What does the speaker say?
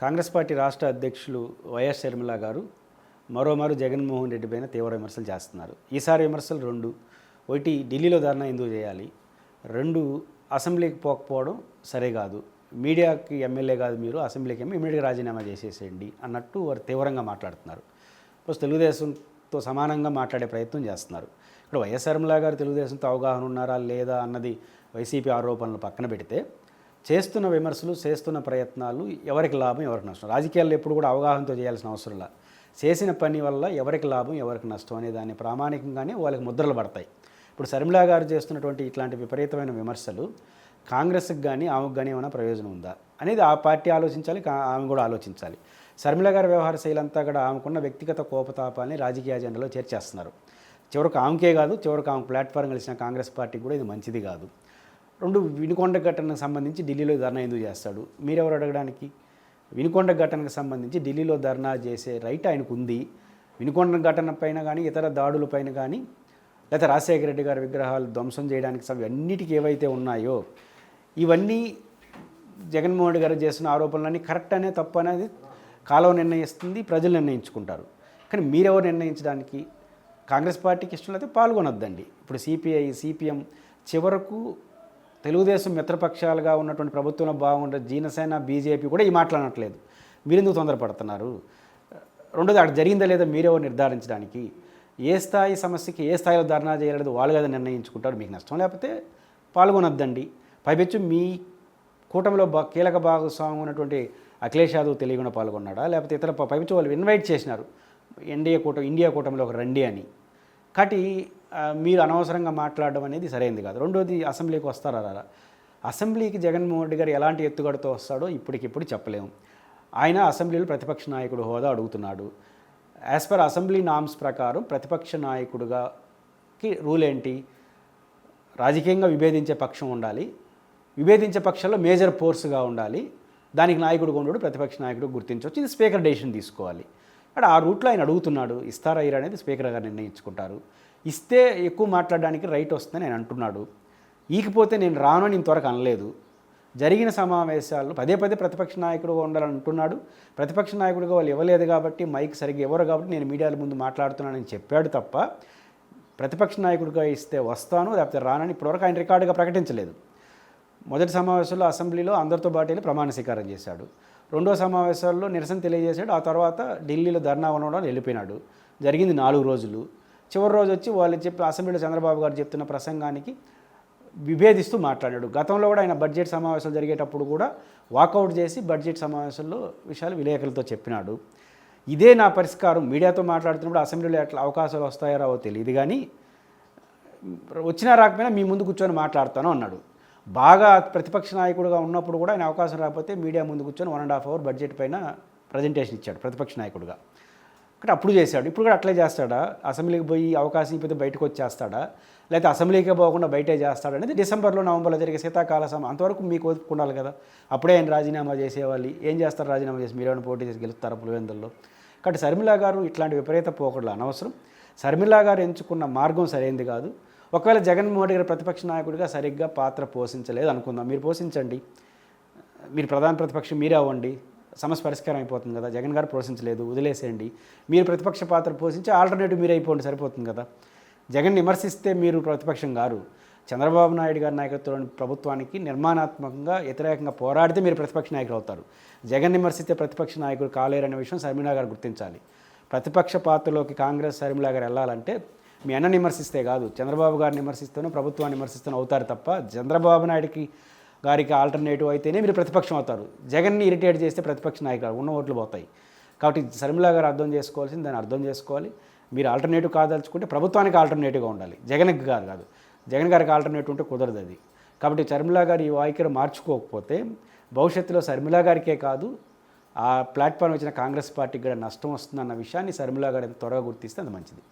Congress party రాష్ట్ర అధ్యక్షులు YS Sharmila గారు మరోమారు జగన్మోహన్ రెడ్డి పైన తీవ్ర విమర్శలు చేస్తున్నారు. ఈసారి విమర్శలు రెండు. ఒకటి, ఢిల్లీలో ధర్నా ఎందుకు చేయాలి, రెండు, అసెంబ్లీకి పోకపోవడం సరే కాదు, మీడియాకి ఎమ్మెల్యే కాదు మీరు, అసెంబ్లీకి ఇమీడియట్గా రాజీనామా చేసేసేయండి అన్నట్టు వారు తీవ్రంగా మాట్లాడుతున్నారు. ప్లస్ తెలుగుదేశంతో సమానంగా మాట్లాడే ప్రయత్నం చేస్తున్నారు. ఇక్కడ వైఎస్ షర్మిల గారు తెలుగుదేశంతో అవగాహన ఉన్నారా లేదా అన్నది వైసీపీ ఆరోపణలు పక్కన పెడితే, చేస్తున్న విమర్శలు, చేస్తున్న ప్రయత్నాలు ఎవరికి లాభం, ఎవరికి నష్టం, రాజకీయాల్లో ఎప్పుడు కూడా అవగాహనతో చేయాల్సిన అవసరం లేదు. చేసిన పని వల్ల ఎవరికి లాభం, ఎవరికి నష్టం అనే దాన్ని ప్రామాణికంగానే వాళ్ళకి ముద్రలు పడతాయి. ఇప్పుడు షర్మిల గారు చేస్తున్నటువంటి ఇట్లాంటి విపరీతమైన విమర్శలు కాంగ్రెస్కి కానీ ఆమెకు కానీ ఏమైనా ప్రయోజనం ఉందా అనేది ఆ పార్టీ ఆలోచించాలి, ఆమె కూడా ఆలోచించాలి. షర్మిల గారి వ్యవహార శైలి అంతా కూడా ఆమెకున్న వ్యక్తిగత కోపతాపాలని రాజకీయ అజెండాలో చేర్చేస్తున్నారు. చివరికి ఆమెకే కాదు, చివరికి ఆమె ప్లాట్ఫామ్ కలిసిన కాంగ్రెస్ పార్టీకి కూడా ఇది మంచిది కాదు. రెండు, వినుకొండ ఘటనకు సంబంధించి ఢిల్లీలో ధర్నా ఎందుకు చేస్తాడు, మీరెవరు అడగడానికి? వినుకొండ ఘటనకు సంబంధించి ఢిల్లీలో ధర్నా చేసే రైట్ ఆయనకు ఉంది. వినుకొండ ఘటన పైన కానీ ఇతర దాడులపైన కానీ, లేకపోతే రాజశేఖర రెడ్డి గారి విగ్రహాలు ధ్వంసం చేయడానికి అన్నిటికీ ఏవైతే ఉన్నాయో ఇవన్నీ జగన్మోహన్ రెడ్డి గారు చేస్తున్న ఆరోపణలన్నీ కరెక్ట్ అనే తప్పు అనేది కాలం నిర్ణయిస్తుంది, ప్రజలు నిర్ణయించుకుంటారు. కానీ మీరెవరు నిర్ణయించడానికి? కాంగ్రెస్ పార్టీకి ఇష్టం లేకపోతే పాల్గొనొద్దండి. ఇప్పుడు సిపిఐ, సిపిఎం చివరకు తెలుగుదేశం మిత్రపక్షాలుగా ఉన్నటువంటి ప్రభుత్వంలో బాగుండే జనసేన, బీజేపీ కూడా ఈ మాట్లాడట్లేదు. మీరెందుకు తొందరపడుతున్నారు? రెండోది, అక్కడ జరిగిందా లేదా మీరెవరు నిర్ధారించడానికి? ఏ స్థాయి సమస్యకి ఏ స్థాయిలో ధర్నా చేయలేదు వాళ్ళు కదా నిర్ణయించుకుంటారు. మీకు నష్టం లేకపోతే పాల్గొనొద్దండి. పైపెచ్చు మీ కూటమిలో కీలక భాగస్వామి ఉన్నటువంటి అఖిలేష్ యాదవ్ తెలియకుండా పాల్గొన్నాడా, లేకపోతే ఇతర పైపెచ్చు వాళ్ళు ఇన్వైట్ చేసినారు ఇండియా కూటమిలో ఒక రండి అని. కాబట్టి మీరు అనవసరంగా మాట్లాడడం అనేది సరైనది కాదు. రెండోది, అసెంబ్లీకి వస్తారా? అసెంబ్లీకి జగన్మోహన్ రెడ్డి గారు ఎలాంటి ఎత్తుగడతో వస్తాడో ఇప్పటికిప్పుడు చెప్పలేము. ఆయన అసెంబ్లీలో ప్రతిపక్ష నాయకుడు హోదా అడుగుతున్నాడు. యాజ్ పర్ అసెంబ్లీ నామ్స్ ప్రకారం ప్రతిపక్ష నాయకుడిగాకి రూల్ ఏంటి? రాజకీయంగా విభేదించే పక్షం ఉండాలి, విభేదించే పక్షంలో మేజర్ ఫోర్స్గా ఉండాలి, దానికి నాయకుడుగా ఉండడు, ప్రతిపక్ష నాయకుడు గుర్తించవచ్చు. ఇది స్పీకర్ డెసిషన్ తీసుకోవాలి. అక్కడ ఆ రూట్లో ఆయన అడుగుతున్నాడు. ఇస్తారా ఇరా అనేది స్పీకర్ గారు నిర్ణయించుకుంటారు. ఇస్తే ఎక్కువ మాట్లాడడానికి రైట్ వస్తుందని ఆయన అంటున్నాడు. ఈకపోతే నేను రాను అని ఇంతవరకు అనలేదు. జరిగిన సమావేశాల్లో పదే పదే ప్రతిపక్ష నాయకుడుగా ఉండాలని అంటున్నాడు. ప్రతిపక్ష నాయకుడిగా వాళ్ళు ఇవ్వలేదు కాబట్టి, మైక్ సరిగ్గా ఇవ్వరు కాబట్టి నేను మీడియాల ముందు మాట్లాడుతున్నానని చెప్పాడు తప్ప, ప్రతిపక్ష నాయకుడిగా ఇస్తే వస్తాను లేకపోతే రానని ఇప్పటివరకు ఆయన రికార్డుగా ప్రకటించలేదు. మొదటి సమావేశంలో అసెంబ్లీలో అందరితో పాటు ప్రమాణ స్వీకారం చేశాడు. రెండో సమావేశాల్లో నిరసన తెలియజేశాడు. ఆ తర్వాత ఢిల్లీలో ధర్నా ఉండడం వెళ్ళిపోయినాడు. జరిగింది 4 రోజులు. చివరి రోజు వచ్చి వాళ్ళు అసెంబ్లీలో చంద్రబాబు గారు చెప్తున్న ప్రసంగానికి విభేదిస్తూ మాట్లాడాడు. గతంలో కూడా ఆయన బడ్జెట్ సమావేశాలు జరిగేటప్పుడు కూడా వాకౌట్ చేసి బడ్జెట్ సమావేశంలో విషయాలు విలేకరులతో చెప్పినాడు. ఇదే నా పరిష్కారం, మీడియాతో మాట్లాడుతున్నప్పుడు అసెంబ్లీలో ఎట్లా అవకాశాలు వస్తాయో రావో తెలియదు, కానీ వచ్చినా రాకపోయినా మీ ముందు కూర్చొని మాట్లాడతాను అన్నాడు. బాగా ప్రతిపక్ష నాయకుడిగా ఉన్నప్పుడు కూడా ఆయన అవకాశం రాకపోతే మీడియా ముందు కూర్చొని 1.5 అవర్ బడ్జెట్ పైన ప్రజెంటేషన్ ఇచ్చాడు ప్రతిపక్ష నాయకుడిగా. ఇక్కడ అప్పుడు చేశాడు. ఇప్పుడు కూడా అట్లే చేస్తాడా? అసెంబ్లీకి పోయి అవకాశం ఇప్పితే బయటకు వచ్చేస్తాడా, లేకపోతే అసెంబ్లీకే పోకుండా బయటే చేస్తాడా అనేది డిసెంబర్లో, నవంబర్లో జరిగే శీతాకాల అంతవరకు మీకు ఓపిక ఉండాలి కదా. అప్పుడే ఆయన రాజీనామా చేసేవాళ్ళు. ఏం చేస్తారు రాజీనామా చేసి? మీరేమైనా పోటీ చేసి గెలుస్తారా పులివెందుల్లో? కాబట్టి షర్మిల గారు ఇట్లాంటి విపరీత పోకడలు అనవసరం. షర్మిల గారు ఎంచుకున్న మార్గం సరైనది కాదు. ఒకవేళ జగన్మోహన్ రెడ్డి గారు ప్రతిపక్ష నాయకుడిగా సరిగ్గా పాత్ర పోషించలేదు అనుకుందాం, మీరు పోషించండి, మీరు ప్రధాన ప్రతిపక్షం మీరే అవ్వండి, సమస్య పరిష్కారం అయిపోతుంది కదా. జగన్ గారు పోషించలేదు, వదిలేసేయండి. మీరు ప్రతిపక్ష పాత్ర పోషించి ఆల్టర్నేటివ్ మీరు అయిపోండి, సరిపోతుంది కదా. జగన్ విమర్శిస్తే మీరు ప్రతిపక్షం గారు, చంద్రబాబు నాయుడు గారి నాయకత్వంలోని ప్రభుత్వానికి నిర్మాణాత్మకంగా వ్యతిరేకంగా పోరాడితే మీరు ప్రతిపక్ష నాయకులు అవుతారు. జగన్ విమర్శిస్తే ప్రతిపక్ష నాయకుడు కాలేరనే విషయం షర్మిల గారు గుర్తించాలి. ప్రతిపక్ష పాత్రలోకి కాంగ్రెస్ షర్మిల గారు వెళ్ళాలంటే మీ అన్నని విమర్శిస్తే కాదు, చంద్రబాబు గారిని విమర్శిస్తేనో ప్రభుత్వాన్ని విమర్శిస్తేనో అవుతారు తప్ప, చంద్రబాబు నాయుడికి గారికి ఆల్టర్నేటివ్ అయితేనే మీరు ప్రతిపక్షం అవుతారు. జగన్ని ఇరిటేట్ చేస్తే ప్రతిపక్ష నాయకులు ఉన్న ఓట్లు పోతాయి. కాబట్టి షర్మిల గారు అర్థం చేసుకోవాల్సింది దాన్ని అర్థం చేసుకోవాలి. మీరు ఆల్టర్నేటివ్ కాదలుచుకుంటే ప్రభుత్వానికి ఆల్టర్నేటివ్గా ఉండాలి, జగన్కి కాదు. జగన్ గారికి ఆల్టర్నేటివ్ ఉంటే కుదరదు అది. కాబట్టి షర్మిల గారు ఈ వైఖరి మార్చుకోకపోతే భవిష్యత్తులో షర్మిల గారికే కాదు, ఆ ప్లాట్ఫామ్ వచ్చిన కాంగ్రెస్ పార్టీకి కూడా నష్టం వస్తుందన్న విషయాన్ని షర్మిల గారు ఎంత త్వరగా గుర్తిస్తే అంత మంచిది.